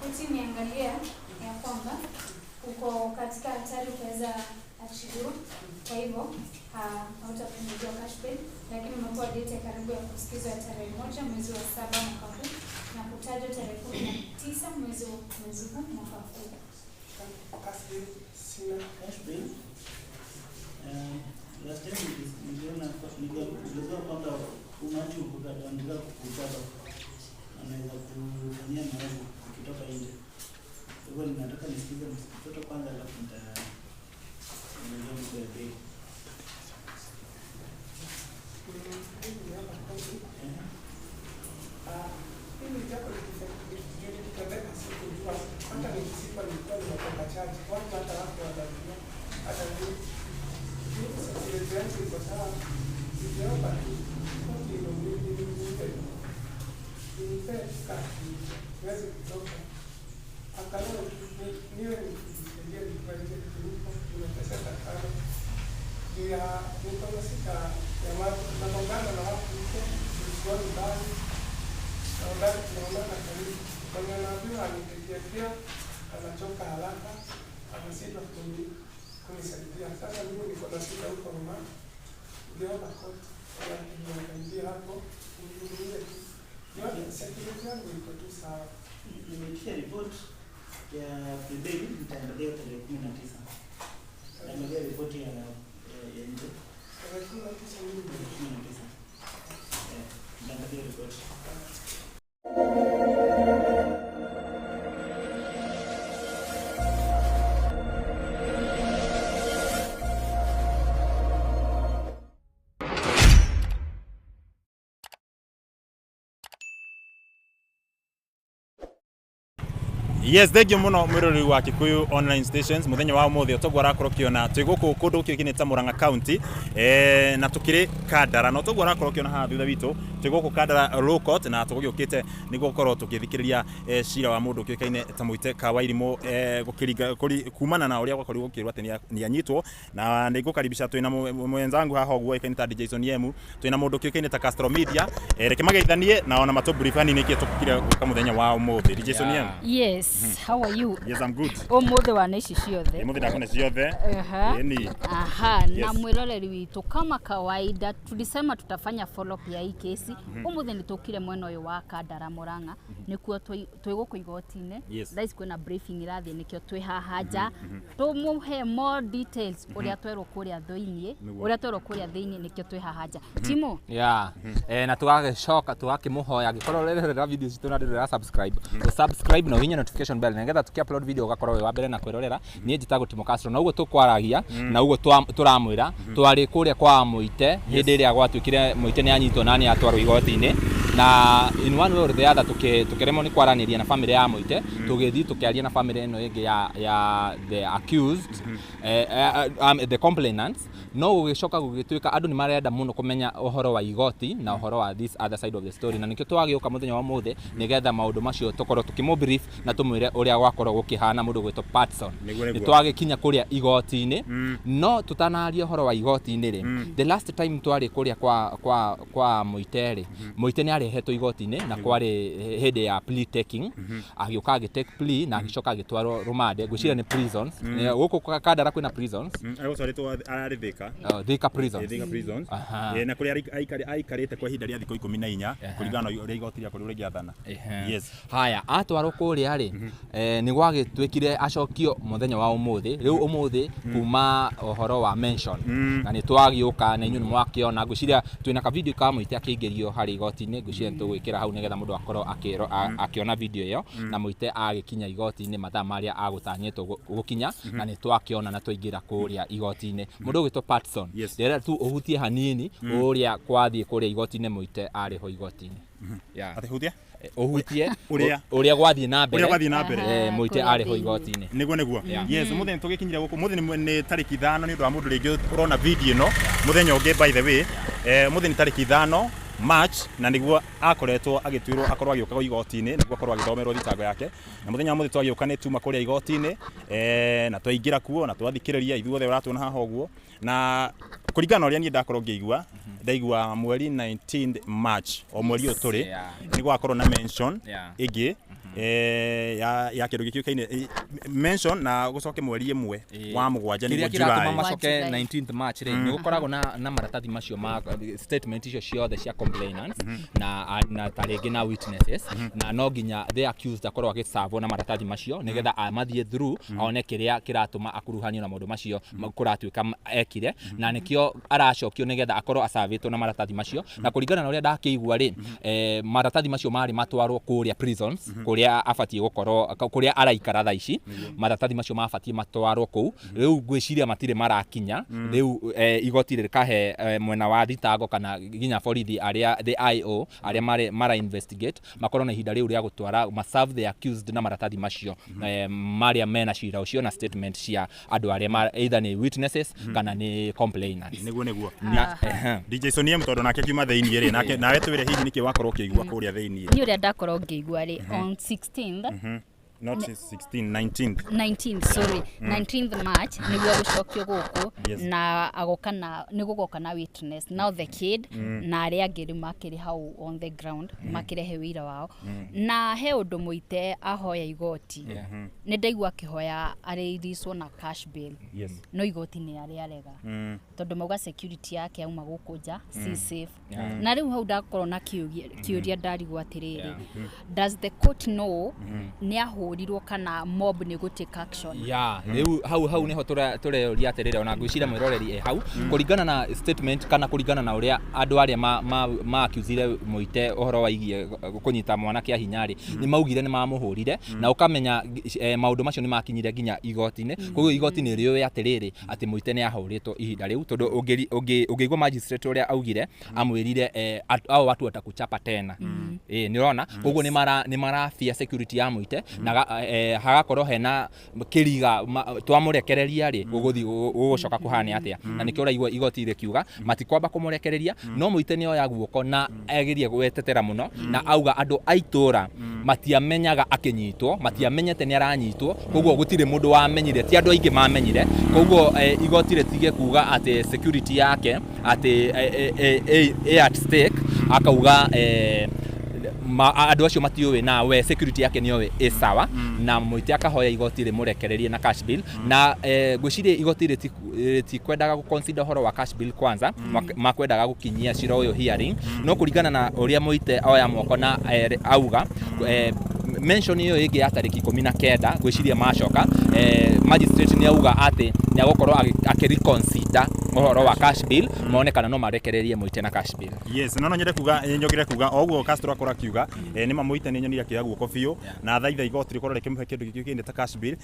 koti niangalia ya kwamba uko katika hatari kuweza achiliwa. Kwa hivyo hautapunguziwa cash bail, lakini umepewa date ya karibu ya kusikizwa tarehe 1 mwezi wa 7 mwaka huu na kutajwa tarehe 19 mwezi huu mwaka huu. Cash bail sina cash bail. Last time niliona kwamba unacho kuandika kukutana anaweza kufanyia maovu kutoka nje. Kwa hivyo nataka nisikize mtoto kwanza alafu nitaeleza kwa bei. Mimi japo nikitaka siku jua hata nikisipa nilikuwa nimetoka charge watu hata watu wanajua hata mimi sasa ile yangu iko sawa nikiomba ndio nipe kati niweze kutoka angalau niwe nikisaidia nipate kitu nimepesa takano ya niko sita ya mambo na mangana na watu kwa mbali naona karibu kwa naambiwa anitekea anachoka haraka anasita kunisaidia. Sasa mimi niko na shida huko mama ndio na koti ya kunisaidia hapo ndio yote security yangu iko tu sawa. Nimetia report ya Friday nitaendelea tarehe 19. Nimetia report ya nje tarehe 19 mimi nitaendelea report. Yes, thank you muno mwirori wa Kikuyu online stations muthenya wa muthe otogwa rakorokiona twiguku kundu kigine ta Murang'a County na tukiri Kandara no togwa rakorokiona ha thutha witu twiguku Kandara Low Court na tugugiukite niguo gukorwo tukithikiriria cira wa mundu kikaine ta Muite Kawairimo gukiriga kumana na uria gwakorirwo gukirwa ati ni anyitwo na nigukaribisha twina mwenzangu haha ogwo ikaine ta Jason Yemu twina mundu kikaine ta Castro Media reke magaithanie na ona matobrifani niki tukire ka muthenya wa muthe Jason Yemu. Yes. How are you? Yes, I'm good. Mothe wa naici ciothe. Mothe ndakona ciothe. Ni. Aha, yes. Na mwiroreri witu kama kawaida tulisema tutafanya follow up ya hii kesi. Mothe nitukire mwena uyu wa Kandara Murang'a nikuo twiguku igoti-ini. Thaici kwina briefing irathie nikio twi haha nja. Tumuhe more details uria twerwo kuria thoini, uria twerwo kuria thiini nikio twi haha nja. Timo? Yeah. Na tugagicoka tugakimuhoya angikorwo rerera video citu na ndira subscribe. Subscribe na hinya notification bell ngetha tuki-upload video ugakorwo we wa mbere na kwirorera nie njitagwo Timo Castro na uguo tukwaragia na uguo turamwira twari kuria kwa Muite hindi iria gwatwikire Muite ni anyitwo nani atwarwo igoti-ini na in one way or the other tukiremo ni kwaraniria na family ya Muite tugithi tukiaria na family eno ingi ya the accused the complainants no gugicoka gugitwika andu ni marenda muno kumenya uhoro wa igoti na uhoro wa this other side of the story na nikio twagiuka muthenya wa muthe nigetha maundu macio tukorwo tukimo brief na tumwire uria gwakorwo gukihana mundu gwitwo Patson ni twagikinya kuria igoti-ini no tutanaria uhoro wa igoti-ini ri the last time twari kuria kwa Muite ri Muite ni arehetwo igoti-ini na kwari hindi ya plea taking agiuka agitake plea na agicoka agitwarwo rumande gwicira ni prisons guku Kandara kwina prisons agutwaritwo arithika Thika prisons na kuria aikarite kwa ihinda ria thikũ 14 kuringana na uria igoti ria kuria giathana. Yes, haya atwarwo kuria ri ni gwagitwikire acokio muthenya wa umuthi riu umuthi kuma uhoro wa mention na ni twagiuka na inyu ni mwakiona ngwiciria twina ka video ka Muite akingĩrio hari igoti-ini ngwiciria tugwikira hau nigetha mundu akorwo akiona video iyo na Muite agikinya igoti-ini mathaa maria agutanyitwo gukinya na ni twakiona na twaingira kuria igoti-ini mundu gwitwo Patson rera tu uhutie hanini uria kwathie kuria igoti-ini Muite ari ho igoti-ini atihutie uhutie uria gwathie na mbere Muite ari ho igoti-ini niguo yes muthenya tugikinyira guku muthenya ni tariki 5 ni undu wa mundu ringi urona video no muthenya ungi by the way muthenya tariki 5 March na niguo akoretwo agitwirwo akorwo agiuka igoti-ini niguo akorwo agithomerwo thitango yake na muthenya muthe twagiuka ni tuma kuria igoti-ini na twaingira kuo na twathikiriria ithuothe uratuona haha uguo na kuringana uria nie ndakorwo ngiigua ndaigua mweri 19 March o mweri uturi niguo akorwo na mention igi ya kindu gikikaine mention na gucoke mweri imwe wa 7 ni July July macoke 19th March ri ni gukoragwo na maratathi macio ma statement icio ciothe cia complainants na taringi na witnesses na no nginya the accused akorwo agisavo na maratathi macio nigetha amathie through aone kiria kiratuma akuruhanio na maundu macio kuratuika ekire na nikio aracokio nigetha akorwo asavitwo na maratathi macio na kuringana na uria ndakiigua ri maratathi macio mari matwarwo kuria prisons kuria afatie gukorwo kuria araikara tha ici maratathi macio mafatie matwarwo kuu riu ngwiciria matire marakinya riu igoti rikahe mwena wa thitango kana ginya borithi aria the IO aria mara investigate makorwo na ihinda riu ria gutwara ma serve the accused na maratathi macio maria mena cira ucio na statement cia andu aria either ni witnesses kana ni complainants niguo DJ Sonia mtondo nake kiuma theini ri nake nawe twire hihi niki wakorwo kiigua kuria theini ni uria ndakorwo ngiigua ri on 16th not 16 19th March niguo gucokio guku na agokana nigugoka witness now the kid na aria angiri makiri hau on the ground makirehe wira wao na he undu muite ahoya igoti ni ndaigua akihoya areiriswo na cash bail no igoti ni aria arega tondu mauga security yake auma guku nja si safe na riu hau ndakorwo na kiuria ndarigwo atiriri does the court know ni ahurirwo kana mob ni gutake action riu hau niho tureoria atiriri ona ngwicira mwiroreri hau kuringana na statement kana kuringana na uria andu aria ma accusire muite uhoro wa igie kunyita mwana kia hinyari ni maugire ni mamuhurire na ukamenya maundu macio ni makinyire ginya igoti-ini koguo igoti-ini riyo atiriri ati muite ni ahuritwo ihinda riu tondu ungeigwa magistrate uria augire amwirire au watu watakuchapa tena ni rona koguo ni marafia security ya muite na hagakorwo hena kiriga twamurekereria ri guguthi gugucoka kuhane atia na nikio raigwa igoti ire kiuga matikwamba kumurekereria no muite ni oya guoko na agirie gwetetera muno na auga andu aitura matiamenyaga akinyitwo matiamenyete ni aranyitwo koguo gutire mundu wamenyire ti andu aingi mamenyire koguo igoti ire tige kuga ati security yake ati at stake akauga andu acio matiuwe na we security yake niyo sawa na muite akahoya igoti ri murekererie na cash bill na ngwiciria igoti ri ti kwendaga gu consider horo wa cash bill kwanza makwendaga gukinyia cira uyu hearing no kuringana na uria muite oya moko na auga mention iyo igi ya tariki 19 ngwiciria macoka magistrate ni auga ati ni agokorwo akireconsider uhoro wa cash bill mone kana no marekererie muite na cash bill no nyogire kuga oguo Castro akora kiuga ni mamuite ni nyonira kiaga guoko biu na thaitha igoti rikorwo rikimuhe kindu gikinde ta cash bill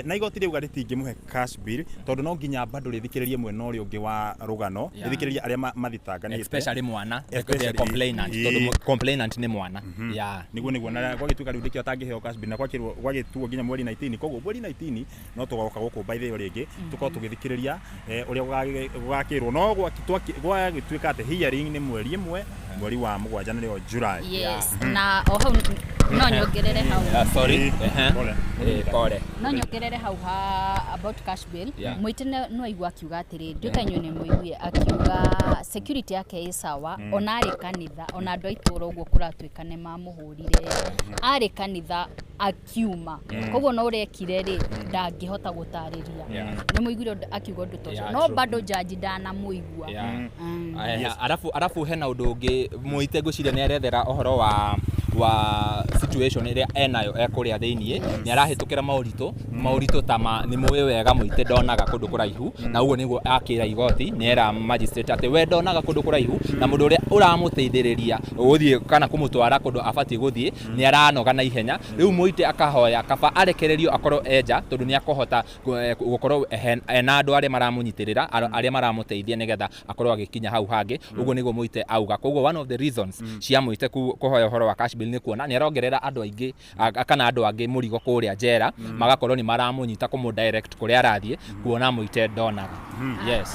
na igoti riuga ritingimuhe cash bill tondu no nginya bado rithikiririe mwena uri ungi wa rugano rithikiririe aria mathitangani especially mwana complainant tondu complainant ni mwana niguo na gwagituka riu dikio tangiheo cash bill na gwagituo nginya mweri 19 koguo mweri 19 no tugoka guku by the way ringi tuko tugithikiriria uria gwakirwo no gwagituika ati hearing ni mweri 1 mweri wa 7 nio July na o hau no nyongerere hau sorry pole no nyongerere hau about cash bill muite no aigua akiuga atiri ndukanyo ni muigwie akiuga security yake isawa ona ari kanitha ona andu aitura uguo kuratuika ni mamuhurire ari kanitha akiuma koguo no urekire ri ndangihota gutariria ni muigwire akiuga ndu tocio no bado judge ndana muigua arafu hena undu ungi muite ngwiciria ni arethera uhoro wa situation iria enayo ekuria thiini ni arahitukira maurito ta ni muwe wega muite ndonaga kundu kuraihu na uguo niguo akira igoti ni era magistrate ati we ndonaga kundu kuraihu na mundu uria uramuteithiriria guthie kana kumutwara kundu afatie guthie ni aranoga na ihenya riu muite akahoya kaba arekererio akorwo enja tondu ni akohota gukorwo ena andu aria maramunyitirira aria maramuteithia nigetha akorwo agikinya hau hangi uguo niguo muite auga koguo one of the reasons cia muite kuhoya horo wa cash bill ni kuona ni arongerera andu aingi kana andu angi murigo kuria njera magakorwo ni maramunyita kumu direct kuria arathie kuona muite ndonaga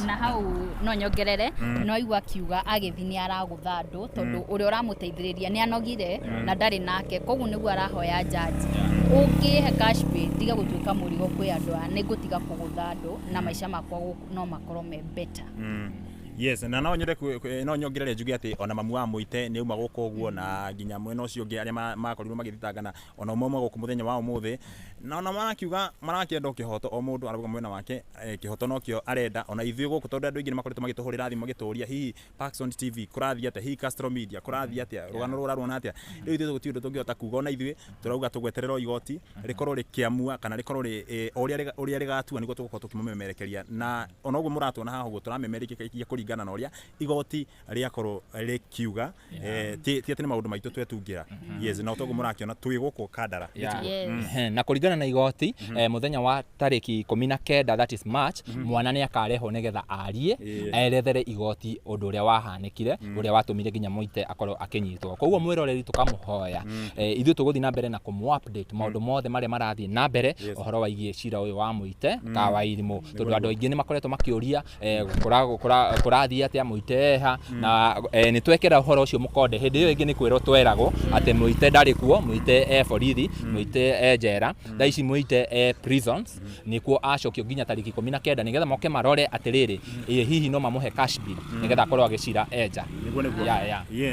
na hau no nyongerere no aigua kiuga agithi ni aragutha andu tondu uria uramuteithiriria ni anogire na ndari nake koguo niguo arahoya judge ungihe cash bill tiga gutuika murigo kwi andu ni gutiga kugutha andu na maisha makwa no makorwo me better Yes, na no nyende no nyongerere njuge ati ona mamu wa muite ni uma guko guo na nginya mwena ucio ngi aria makorirwo magithitangana ona umwe guku muthenya wa umuthi na ona marakiuga marakienda kihoto o mundu arabuga mwena wake kihoto no kio arenda ona ithuĩ guku tondu andu ingi ni makoretwo magituhurira thimu magituria hihi Paxson TV kurathia ata hihi Castro Media kurathia ata rugano rura ruona ata riu ithuĩ guti undu tungihota kuga ona ithuĩ turauga tugweterera igoti rikorwo rikiamua kana rikorwo ri uria rigatua niguo tugukorwo tukimumemerekeria na ona uguo muratuona haha uguo turamemerekia kuringana na uria igoti riakorwo rikiuga ti ati ni maundu maitu twetungira yes na utogo murakiona twi guku Kandara na kuringana na igoti muthenya wa tariki 19 that is March mwana ni akareho nigetha arie erethere igoti undu uria wahanikire uria watumire nginya muite akorwo akinyitwo koguo mwiroreri tukamuhoya ithuĩ tuguthi na mbere na kumu-update maundu mothe maria marathie na mbere uhoro waigie cira uyu wa muite ka wa irimu tondu andu aingi ni makoretwo makiuria kurathie atia muite ha na ni twekera uhoro ucio mukonde hindi iyo ingi ni kwirwo tweragwo ati muite ndari kuo muite borithi muite njera thaici muite prisons nikuo acokio nginya tariki 19 nigetha moke marore atiriri hihi no mamuhe cash bill nigetha akorwo agicira enja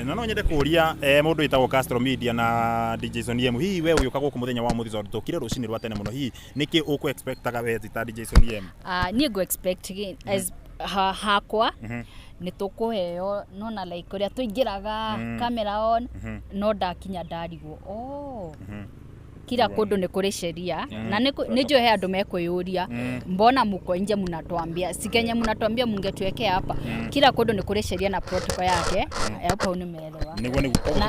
no nyende kuria mundu itagwo Castro Media na DJ Soniem hihi we uyu kaguku muthenya wa muthi tukire rucini rwa tene muno hihi niki uku expectaga we ta DJ Soniem ni go expect as hakwa ni tukuheo nona like uria tuingiraga camera on no ndakinya ndarigwo kila kundu ni kuri sheria na ni njohe andu mekwiyuria mbona muko nje mnatuambia sikenye mnatuambia mungetuwekea hapa kila kundu ni kuri sheria na protocol yake hapo nimeelewa niguo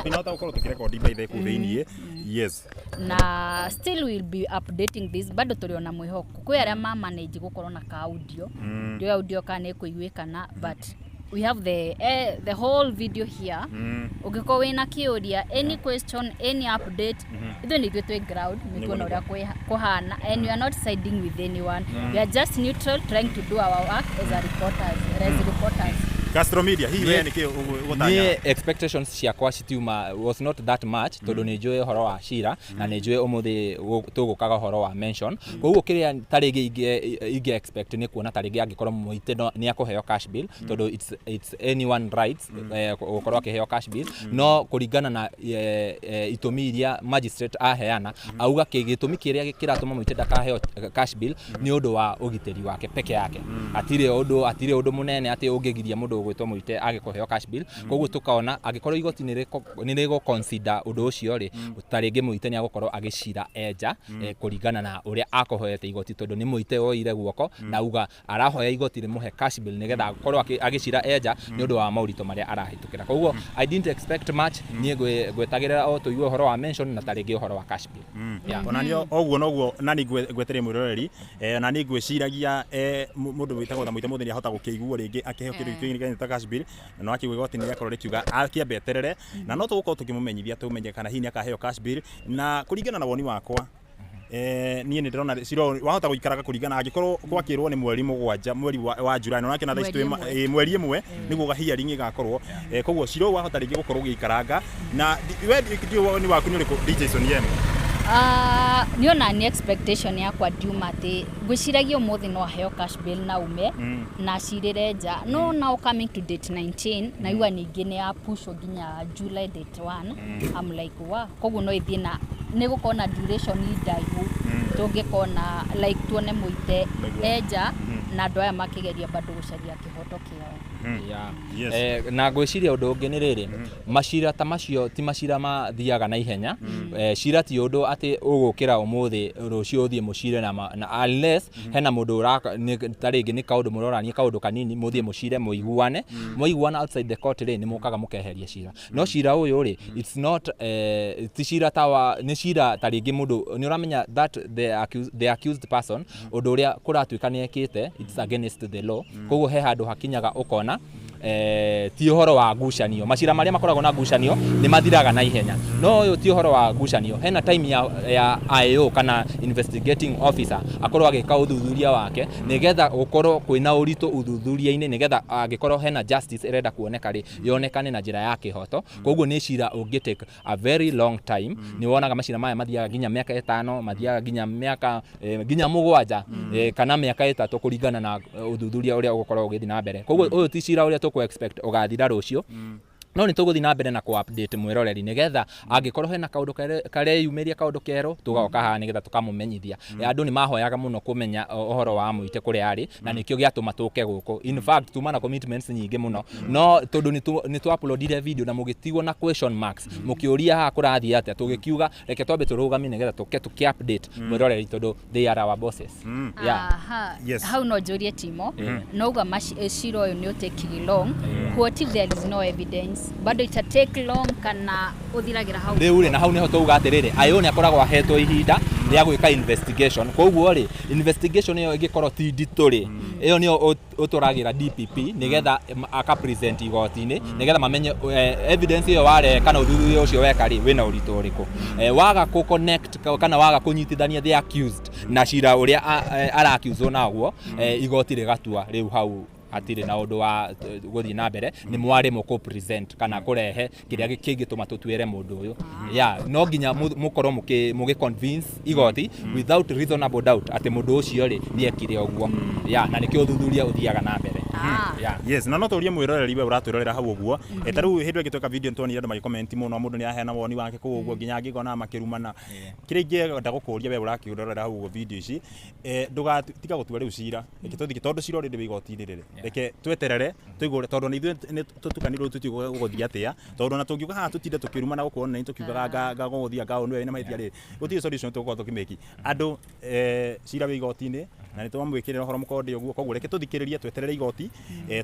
tunahota gukorwo tukirekondi by the kuthini yes na still will be updating this bado tuliona mwihoko kwi aria manage gukorwo na ka audio ndio audio kana ikuiguikana but we have the whole video here ugiko wina kiuria any question any update ithu ni gitwe ground mikono ria kuhana and we are not siding with anyone we are just neutral trying to do our work as a reporters Castro Media hihi we niki ugutanya ni expectations ciakwa citiuma was not that much tondu ni njue horo wa cira na ni njue umuthi tugukaga horo wa mention koguo kiria tarigi inge expect ni kuona tarigi angikorwo muite ni akuheo cash bill tondu it's anyone rights gukorwo akiheo cash bill no kuringana na itumi iria magistrate aheana auga gitumi kiria kiratuma muite ndakaheo cash bill ni undu wa ugiteri wake peke yake atire undu munene ati ungigiria mundu gwitwo muite agikuheo cash bill koguo tukaona agikorwo igoti ni rigo consider undu ucio ri taringi muite ni agukorwo agicira enja kuringana na uria akohoete igoti tondu ni muite oire guoko na uga arahoya igoti rimuhe cash bill nigetha akorwo agicira enja ni undu wa maurito maria arahitukira koguo I didn't expect much ni gwetagirira o tuigue horo wa mention na taringi horo wa cash bill ona nio oguo noguo na ni gwetere mwiroreri na ni gwiciragia mundu witagwo muite muthenya ahota gukigua ringi akiheo kindu ta cash bill no akigwe igoti ni akorwo rikiuga akiambeterere na no tugukorwo tukimumenyithia tumenye kana hihi ni akaheo cash bill na kuringana na woni wakwa niĩ nĩ ndĩrona ciro wahota gũikaraga kũringana angĩkorwo gwakĩrwo nĩ mweri 7 mweri wa Julai no nake na thaa ici mweri 1 nĩguo hearing ĩgakorwo koguo ciro wahota rĩngĩ gũkorwo gĩikaraga na we nĩ waku nĩ ũrĩkũ DJ Soniem niona ni expectation yakwa ndiuma ati gwiciragia umuthi no aheo cash bill na ume na cirire nja no now coming to date 19 na iwa ningi ni ya push nginya July date 1 I'm like wa koguo no ithie na ni gukona duration idaihu tungikona like tuone muite enja na andu aya makigeria bado gucaria kihoto kiao na gwiciria undu ungi ni riri macira ta macio ti macira mathiaga na ihenya cira ti undu ati ugukira umuthi rucio uthie mucire na unless hena mundu taringi ni kaundu murorania kaundu kanini muthie mucire muiguane outside the court ni mukaga mukeheria cira no cira uyu ri it's not ti cira tawa ni cira taringi mundu ni uramenya that the accused person undu uria kuratuika ni ekite it's against the law koguo he handu hakinyaga ukona ti uhoro wa ngucanio macira maria makoragwo na ngucanio ni mathiraga na ihenya no uyu ti uhoro wa ngucanio hena time ya IO kana investigating officer akorwo agika uthuthuria wake nigetha ukorwo kwina urito uthuthuria-ini nigetha agikorwo hena justice irenda kuoneka ri yonekane na njira ya kihoto koguo ni cira ungi take a very long time ni wonaga macira maya mathiaga ginya miaka 5 mathiaga ginya miaka ginya 7 kana miaka 3 kuringana na uthuthuria uria ugukorwo ugithi na mbere koguo uyu ti cira uria tuku expect ugathira rucio no ni tuguthi na mbere na ku update mwiroreri nigetha angikorwo hena kaundu kareyumiria kaundu kero tugoka haha nigetha tukamumenyithia andu ni mahoyaga muno kumenya uhoro wa muite kuri ari na nikio giatuma tuke guku in fact tumana commitments nyingi muno no tondu ni tu uploadire video na mugitigwo na question marks mukiuria ha kurathia atia tugikiuga reke twambe turugami nigetha tuke update mwiroreri tondu they are our bosses how no jurie timo nouga cira uyu ni utekiri long what if there is no evidence bado ita take long kana uthiragira hau riu ri na hau niho tuuga atiriri ayo ni akoragwo ahetwo ihinda ria gwika investigation koguo ri investigation iyo igikorwo ti ndituri iyo ni uturagira DPP nigetha aka present igoti-ini nigetha mamenye evidence iyo ware kana uthuthuria ucio weka ri wina urito uriku waga ku connect kana waga kunyitithania the accused na cira uria ara accused naguo igoti rigatua riu hau atire na undu wa guthi na mbere ni mwari muko present kana kurehe kiria kingituma tutwire mundu uyu no nginya mukorwo mugi convince igoti without reasonable doubt ati mundu ucio ri ni ekire uguo na nikio uthuthuria uthiaga na mbere yes na no turie mwiroreri we uratwirorera hau uguo etaru hindu igitoka video ntoni andu magicomment muno mundu ni ahena woni wake ku uguo nginya ngigona makirumana kiringi ndagukuria we urakiurorera hau uguo video ici ndugatiga gutua riu cira ikituthi tondu cira uri igoti-ini riri reke tweterere tuigure tondu ni ithuĩ tutukanirwo tutiuga guthia atia tondu na tungiuga haha tutinde tukirumana gukorwo ni tukiugaga ngaguthia ngao niwe na mahithia ri gutire solution tukorwo tukimeki andu cira wi igoti-ini na ni twamwikirira horo mukonde uguo koguo reke tuthikiririe tweterere igoti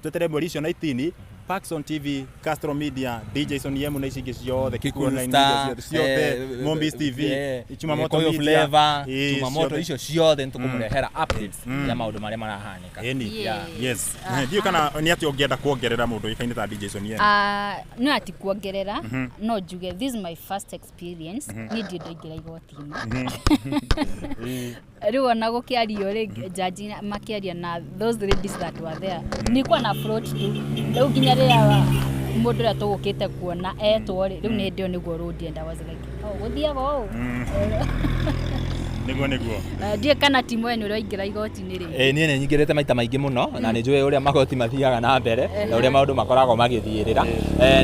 tweterere mweri icio 19 Paxson TV Castro Media DJ Son Yemu na icingi ciothe Kikuyu Online Media ciothe Mombis TV Chumamoto Flavor Chumamoto icio ciothe nitukumurehera updates ya maundu maria marahanika yes ndio kana ni ati ungienda kuongerera mundu ikaine ta DJ Son Yemu no ati kuongerera no juge this is my first experience ni ndio ndaingira igoti-ini riu ona gukiario ri jaji makiaria na those ladies that were there nikuwa na float tu riu nginya ria mundu ria tugukite kuona etwo ri riu ni ndio niguo road and I was like guthiaga niguo ndiye kana timu eno ri ingira igoti-ini ri nie nyingirite maita maingi muno na ni njui uria magoti mathiaga na mbere na uria maundu makoragwo magithiirira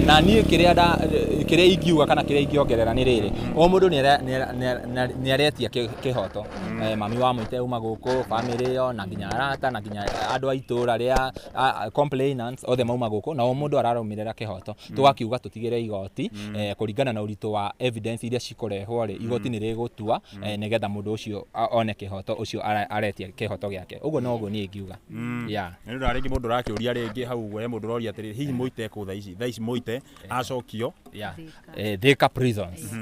na nie kiria ingiuga kana kiria ingiongerera ni riri o mundu ni aretia kihoto mami wa muite uma guku family yo na nginya arata na nginya andu a itura ria complainants othe mauma guku na o mundu ararumirira kihoto tugakiuga tutigire igoti kuringana na urito wa evidence iria cikorehwo ri igoti ni rigutua nigetha mundu ucio one kihoto ucio aretia kihoto giake uguo no uguo ni ingiuga ni ndu ringi mundu rakiuria ringi hau we mundu roria atiri hihi muite ku thaici muite acokio Thika prisons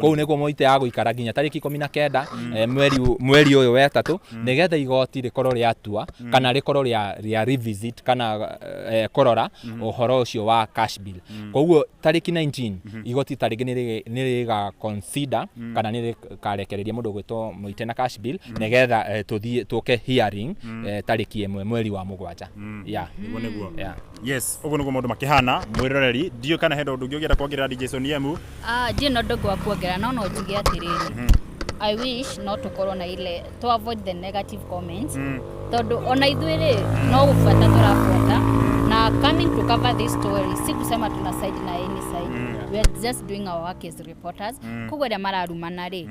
kou niguo muite ya guikara nginya tariki 19 mweri uyu wa 3 nigetha igoti rikorwo riatua kana rikorwo ria revisit kana korora uhoro ucio wa cash bill koguo tariki 19 igoti tariki ni riga consider kana ni rikarekereria mundu gwitwo muite na cash bill nigetha tuthie tuke hearing tariki 1 mweri wa 7 niguo yes uguo niguo mundu makihana mwiroreri ndio kana hendo undu ngiogera kuongerera DJ Son Yemu ndio no ndogo wa kuongerera no njuge atiriri I wish not to corona ile to avoid the negative comments tondu ona ithuiri no gufata turafuata na coming to cover this story si kusema tuna side na any side we are just doing our work as reporters kugoria mararumana ri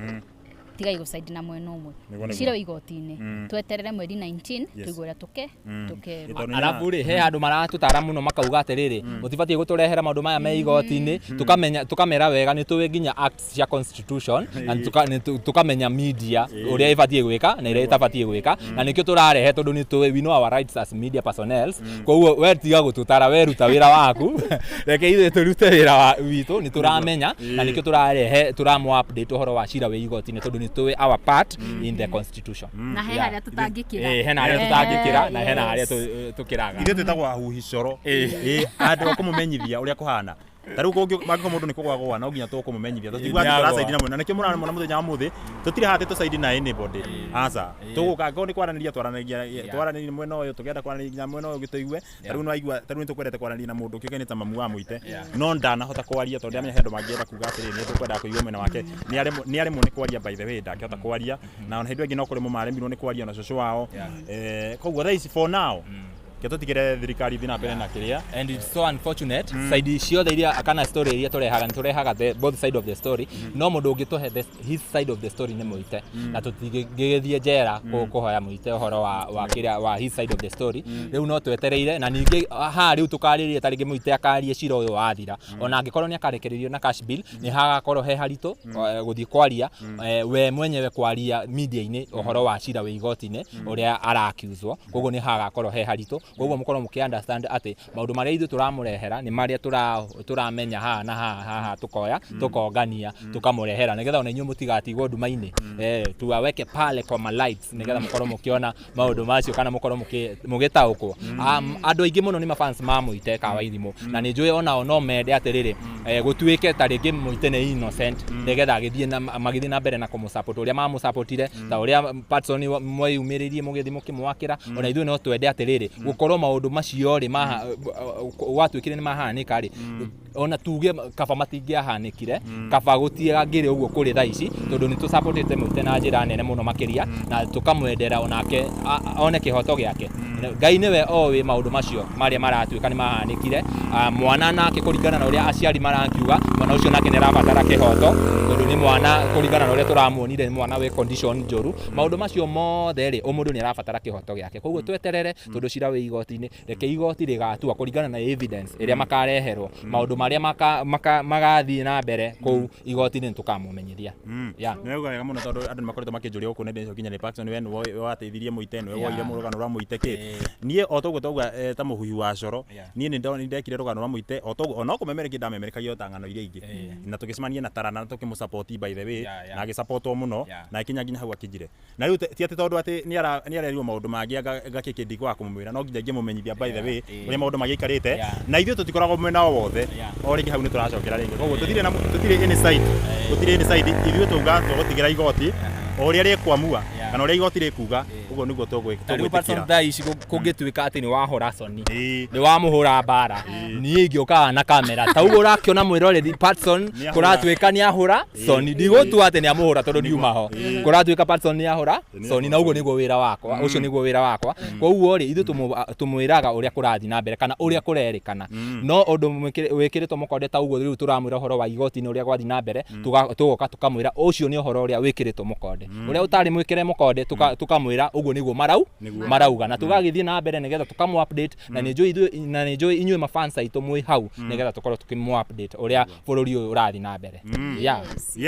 tiga iguside na mwena umwe ciro igoti-ini tweterere mweri 19 tuigura tuke arabu ri he andu maratutara muno makauga atiriri mutibatie guturehera maundu maya me igoti-ini tukamera wega ni tuwe nginya acts cia constitution na tukamenya media uria ibatie gwika na iria itabatie gwika na nikio turarehe tondu ni tuwe we know our rights as media personnel koguo we tiga gututara we ruta wira waku reke ithe turute wira witu ni turamenya na nikio turarehe turamu update uhoro wa cira we igoti-ini tondu ni tuwe our part in the constitution. Na he haria tutangikira. Hena haria tutangikira na hena haria tukiraga. Ithe twetagwo ahuhi coro. Andũ akũmũmenyithia ũrĩa kũhana. Taru mangĩko mũndũ nĩ kũgwagwa no nginya tũkũmũmenyithia tũtigwa tũracaidi na mwena nĩkĩo mũrana mũthenya wa mũthĩ tũtirĩ hate tũcaidi na anybody aca tũgũka ngao nĩ kwaranĩria twaranĩria mwena ũyũ tũkĩenda kwaranĩria mwena ũyũ gĩtũigue taru no aigua taru nĩ tũkwendete kwaranĩria na mũndũ kĩoke nĩ ta mamu wa mũite no ndanahota kwaria tondũ amenya hendo mangĩenda kuga atĩrĩ nĩ tũkwenda kũigua mwena wake nĩ aremwo nĩ kwaria by the way ndangĩhota kwaria na ona hĩndĩ ĩngĩ no kũrĩ mũmaremirwo nĩ kwaria na cũcũ wao koguo thaa ici for now tutigire thirikari thina mbere na kiria and it's so unfortunate side ciothe iria kana story iria turehaga both side of the story no mundu ungituhe his side of the story ni Muite na tutigithie njera kuhoya Muite uhoro wa kiria wa his side of the story riu no twetereire na ningi riu tukaririe taringi Muite akarie cira uyu wathira ona angikorwo ni akarekererio na cash bill ni hagakorwo he harito guthii kwaria we mwenyewe kwaria media-ini uhoro wa cira wi igoti-ini uria arakiuzwo koguo ni hagakorwo he harito koguo mukorwo muki understand ati maundu maria ithu turamurehera ni maria turamenya haha na haha tukoya tukongania tukamurehera nigetha ona inyu mutigatigwo nduma-ini tuaweke pale kwa ma lights nigetha mukorwo mukiona maundu macio kana mukorwo mugitaukwo andu aingi muno ni mafans ma Muite Kawaithimo na ni njui ona no mende atiriri gutuike taringi Muite ni innocent nigetha agithie na magithie na mbere na kumusupport uria mamusupportire ta uria Patson mweyumiririe mugithi mukimwakira ona ithu no twende atiriri gukorwo maundu macio ri watuikire ni mahanika ri ona tuge kaba matingiahanikire kaba gutie ngire uguo kuri thaa ici tondu ni tu supportite Muite na njira nene muno makiria na tukamwendera onake one kihoto giake Ngai niwe owi maundu macio maria maratuika ni mahanikire mwana nake kuringana na uria aciari marakiuga mwana ucio nake ni arabatara kihoto tondu ni mwana kuringana na uria turamuonire mwana we condition njoru maundu macio mothe ri umundu ni arabatara kihoto giake koguo tweterere tondu cira wi igoti-ini reke igoti rigatua kuringana na evidence iria makareherwo maundu maria magathii na mbere kou igoti-ini tukamumenyithia nĩ wega mũno tondũ andũ makoretwo makĩnjũria gũkũ nĩ nginya nĩ Patson we nĩ wateithirie Muite nĩ woire mũrũgano rwa Muite kĩ niĩ o toguo tauga ta mũhuhi wa coro niĩ nĩ ndekire rũgano rwa Muite o toguo ona kũmemerekia ndamemerekagia ta ng'ano iria ingĩ na tũgĩcemania na Tarana na tũkĩmũsupport by the way na agĩsupportwo mũno na ikinya nginya hau akĩnjire na rĩu ti atĩ tondũ atĩ nĩ arerirwo maũndũ mangĩ ngakĩkĩndi kwa kũmwĩra no nginya ngĩmũmenyithia by the way ũrĩa maũndũ magĩikarĩte na ithuĩ tũtikoragwo mwena o wothe o rĩngĩ hau nĩ tũracokera rĩngĩ koguo tũtirĩ any side ithuĩ tũuga tũgũtigĩra igoti o ũrĩa rĩkwamua kana ũrĩa igoti rĩkuga uguo nĩguo tũgwĩtĩkĩra Patson thaa ici kũngĩtuĩka atĩ nĩ wahũra Soni nĩ wamũhũra mbara niĩ ngĩũkaga na kamera ta ũguo ũrakĩona mwĩroreri Patson kũratuĩka nĩ ahũra Soni ndigũtua atĩ nĩ amũhũra tondũ ndiuma ho kũratuĩka Patson nĩ ahũra Soni na ũguo nĩguo wĩra wakwa ũcio nĩguo wĩra wakwa koguo rĩ ithuĩ tũmwĩraga ũrĩa kũrathiĩ na mbere kana ũrĩa kũrerĩkana no ũndũ wĩkĩrĩtwo mũkonde ta ũguo rĩu tũramwĩra ũhoro wa igoti-inĩ ũrĩa gwathiĩ na mbere tũgoka tũkamwĩra ũcio nĩ ũhoro ũrĩa wĩkĩrĩtwo mũkonde ũrĩa ũtarĩ mwĩkĩre mũkonde tukamwĩra ũguo nĩguo marauga na tugagithie na mbere nigetha tukamu update na nĩ njũĩ inyuĩ mafans aitũ mwĩ hau nigetha tukorwo tukimu update ũrĩa bũrũri ũyũ ũrathiĩ na mbere yes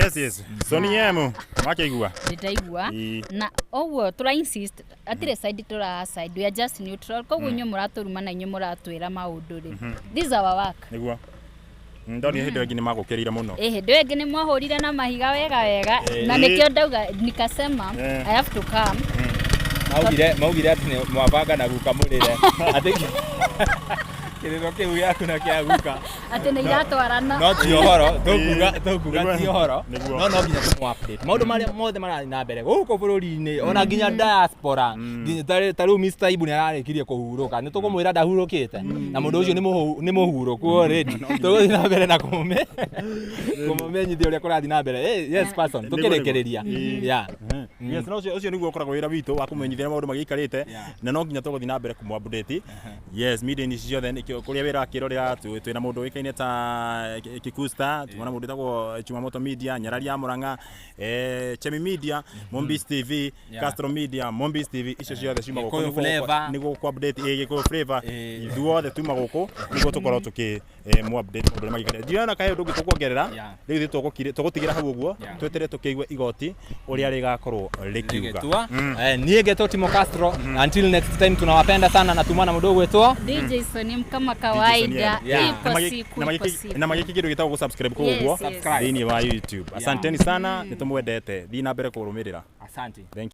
Soni yemu makĩigua ndĩraigua na ũguo tũra insist atirĩ side we are just neutral koguo inyuĩ mũratũruma na inyuĩ mũratwĩra maũndũ rĩ this is our work nĩguo ndoni hĩndĩ ĩngĩ nĩ magũkĩrĩire mũno hĩndĩ ĩngĩ nĩ mwahũrire na mahiga wega na nĩkĩo ndauga nikasema I have to come maugire atĩ mwabanga na guka mũrĩre atĩ kĩrĩro kĩu gĩaku na kĩa guka atĩ nĩ iratwarana no ti ũhoro tũkuga ti ũhoro no nginya tũmũ update maũndũ marĩa mothe marathiĩ na mbere gũkũ bũrũri-inĩ ona nginya diaspora ta rĩu Mr. Ibu nĩ ararĩkirie kũhurũka nĩ tũkũmwĩra ndahurũkĩte na mũndũ ũcio nĩ mũhurũku already tũgũthiĩ na mbere na kũmũmenyithia ũrĩa kũrathiĩ na mbere yes Patson tũkĩrĩkĩrĩria yes no ũcio nĩguo ũkoragwo wĩra witũ wa kũmenyithia maũndũ magĩikarĩte na no nginya tũgũthiĩ na mbere kũmũ update yes media-inĩ ciothe kuria wira akirorera twina mundu wikaine ta Kikusta tuna mundu tagwo Chumamoto Media Nyarari ya Murang'a Chemi Media Mombis TV Castro Media Mombis TV icio ciothe cima guku niguo ku update Gikuyu Flavor ithuothe tuma guku niguo tukorwo tuki mu update mundu magikare ndiona kahe undu tukuongerera riu tugutigira hau uguo twetere tukiigwe igoti uria rigakorwo rikiuga niĩ ngetwo Timo Castro until next time tunawapenda sana na tumana mundu gwetwo DJ Soni kama kawaida. Yeah. Ipo siku. Na magiki kitu gitagwo subscribe kwa Yes, uguo yes. thini wa YouTube. Asanteni sana, nitumwendete. Thii na mbere kurumirira. Asante. Thank you.